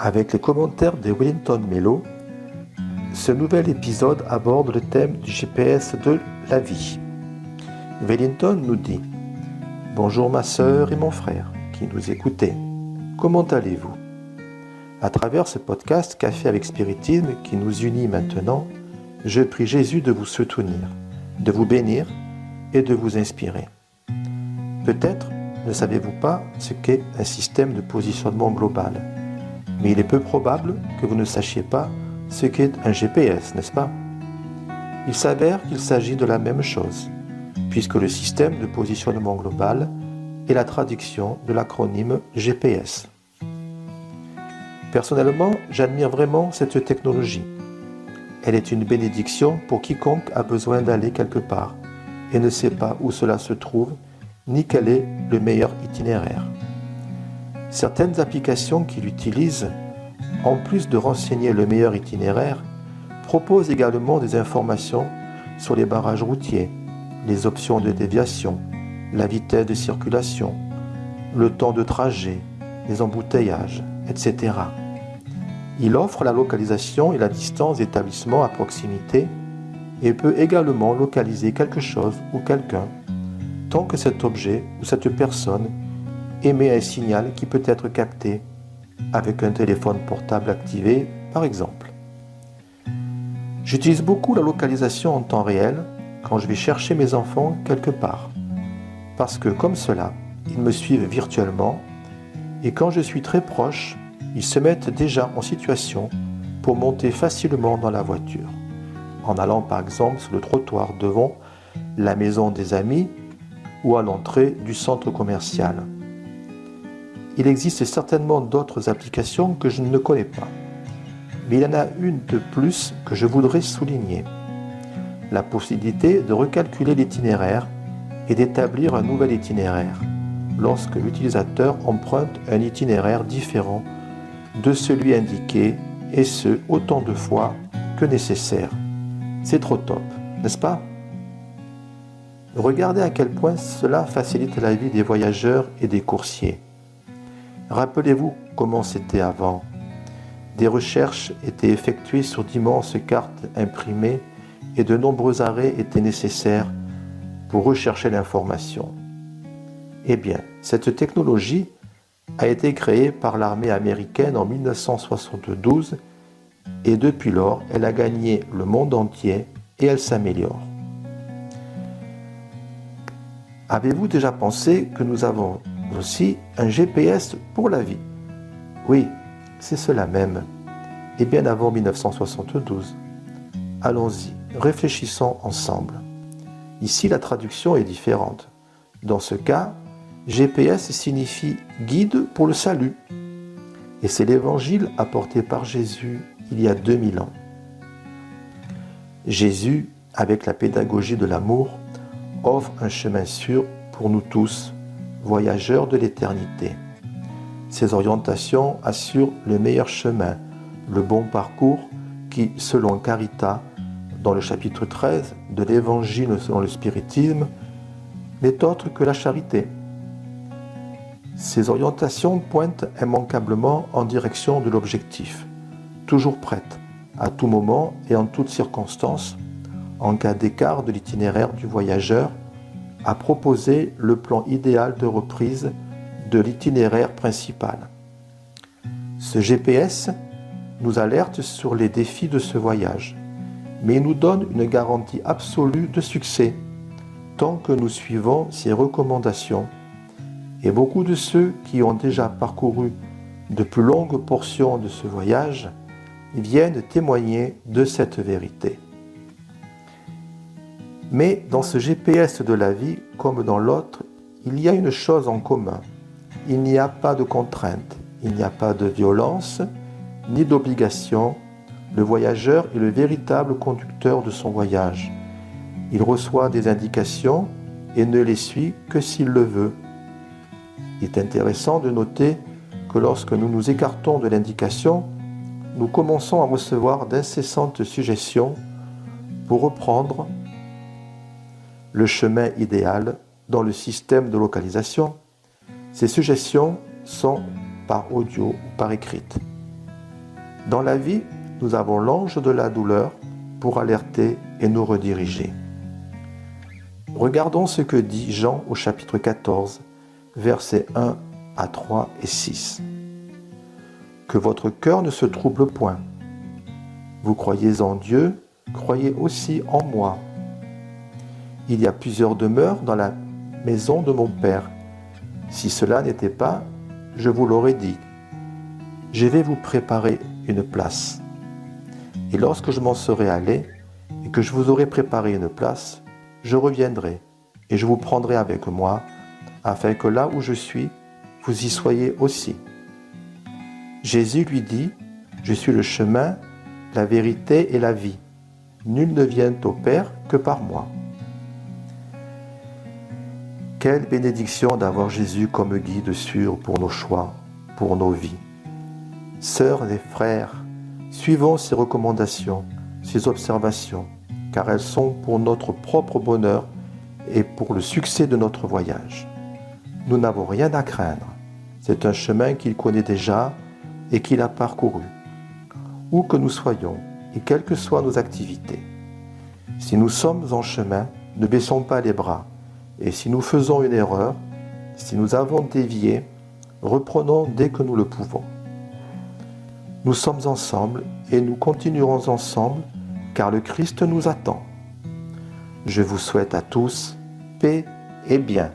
Avec les commentaires de Wellington Mello, ce nouvel épisode aborde le thème du GPS de la vie. Wellington nous dit « Bonjour ma sœur et mon frère qui nous écoutez, comment allez-vous ?» À travers ce podcast Café avec Spiritisme qui nous unit maintenant, je prie Jésus de vous soutenir, de vous bénir et de vous inspirer. Peut-être ne savez-vous pas ce qu'est un système de positionnement global, mais il est peu probable que vous ne sachiez pas ce qu'est un GPS, n'est-ce pas ? Il s'avère qu'il s'agit de la même chose, puisque le système de positionnement global est la traduction de l'acronyme GPS. Personnellement, j'admire vraiment cette technologie. Elle est une bénédiction pour quiconque a besoin d'aller quelque part et ne sait pas où cela se trouve, ni quel est le meilleur itinéraire. Certaines applications qui l'utilisent, en plus de renseigner le meilleur itinéraire, proposent également des informations sur les barrages routiers, les options de déviation, la vitesse de circulation, le temps de trajet, les embouteillages, etc. Il offre la localisation et la distance d'établissement à proximité et peut également localiser quelque chose ou quelqu'un, tant que cet objet ou cette personne émet un signal qui peut être capté avec un téléphone portable activé, par exemple. J'utilise beaucoup la localisation en temps réel quand je vais chercher mes enfants quelque part, parce que comme cela, ils me suivent virtuellement et quand je suis très proche, ils se mettent déjà en situation pour monter facilement dans la voiture, en allant par exemple sur le trottoir devant la maison des amis ou à l'entrée du centre commercial. Il existe certainement d'autres applications que je ne connais pas, mais il y en a une de plus que je voudrais souligner. La possibilité de recalculer l'itinéraire et d'établir un nouvel itinéraire lorsque l'utilisateur emprunte un itinéraire différent de celui indiqué et ce autant de fois que nécessaire. C'est trop top, n'est-ce pas ? Regardez à quel point cela facilite la vie des voyageurs et des coursiers. Rappelez-vous comment c'était avant. Des recherches étaient effectuées sur d'immenses cartes imprimées et de nombreux arrêts étaient nécessaires pour rechercher l'information. Eh bien, cette technologie a été créée par l'armée américaine en 1972 et depuis lors, elle a gagné le monde entier et elle s'améliore. Avez-vous déjà pensé que nous avons aussi un GPS pour la vie ? Oui, c'est cela même, et bien avant 1972. Allons-y, réfléchissons ensemble. Ici, la traduction est différente. Dans ce cas, GPS signifie guide pour le salut. Et c'est l'évangile apporté par Jésus il y a 2000 ans. Jésus, avec la pédagogie de l'amour, offre un chemin sûr pour nous tous, voyageurs de l'éternité. Ces orientations assurent le meilleur chemin, le bon parcours qui, selon Carita, dans le chapitre 13 de l'Évangile selon le spiritisme, n'est autre que la charité. Ces orientations pointent immanquablement en direction de l'objectif, toujours prête, à tout moment et en toutes circonstances, en cas d'écart de l'itinéraire du voyageur, à proposer le plan idéal de reprise de l'itinéraire principal. Ce GPS nous alerte sur les défis de ce voyage, mais il nous donne une garantie absolue de succès, tant que nous suivons ses recommandations. Et beaucoup de ceux qui ont déjà parcouru de plus longues portions de ce voyage viennent témoigner de cette vérité. Mais dans ce GPS de la vie, comme dans l'autre, il y a une chose en commun. Il n'y a pas de contrainte, il n'y a pas de violence, ni d'obligation. Le voyageur est le véritable conducteur de son voyage. Il reçoit des indications et ne les suit que s'il le veut. Il est intéressant de noter que lorsque nous nous écartons de l'indication, nous commençons à recevoir d'incessantes suggestions pour reprendre le chemin idéal dans le système de localisation. Ces suggestions sont par audio ou par écrite. Dans la vie, nous avons l'ange de la douleur pour alerter et nous rediriger. Regardons ce que dit Jean au chapitre 14, versets 1 à 3 et 6. Que votre cœur ne se trouble point. Vous croyez en Dieu, croyez aussi en moi. Il y a plusieurs demeures dans la maison de mon Père. Si cela n'était pas, je vous l'aurais dit. Je vais vous préparer une place. Et lorsque je m'en serai allé, et que je vous aurai préparé une place, je reviendrai, et je vous prendrai avec moi, afin que là où je suis, vous y soyez aussi. Jésus lui dit, « Je suis le chemin, la vérité et la vie. Nul ne vient au Père que par moi. » Quelle bénédiction d'avoir Jésus comme guide sûr pour nos choix, pour nos vies. Sœurs et frères, suivons ces recommandations, ces observations, car elles sont pour notre propre bonheur et pour le succès de notre voyage. Nous n'avons rien à craindre. C'est un chemin qu'il connaît déjà et qu'il a parcouru. Où que nous soyons et quelles que soient nos activités. Si nous sommes en chemin, ne baissons pas les bras. Et si nous faisons une erreur, si nous avons dévié, reprenons dès que nous le pouvons. Nous sommes ensemble et nous continuerons ensemble car le Christ nous attend. Je vous souhaite à tous paix et bien.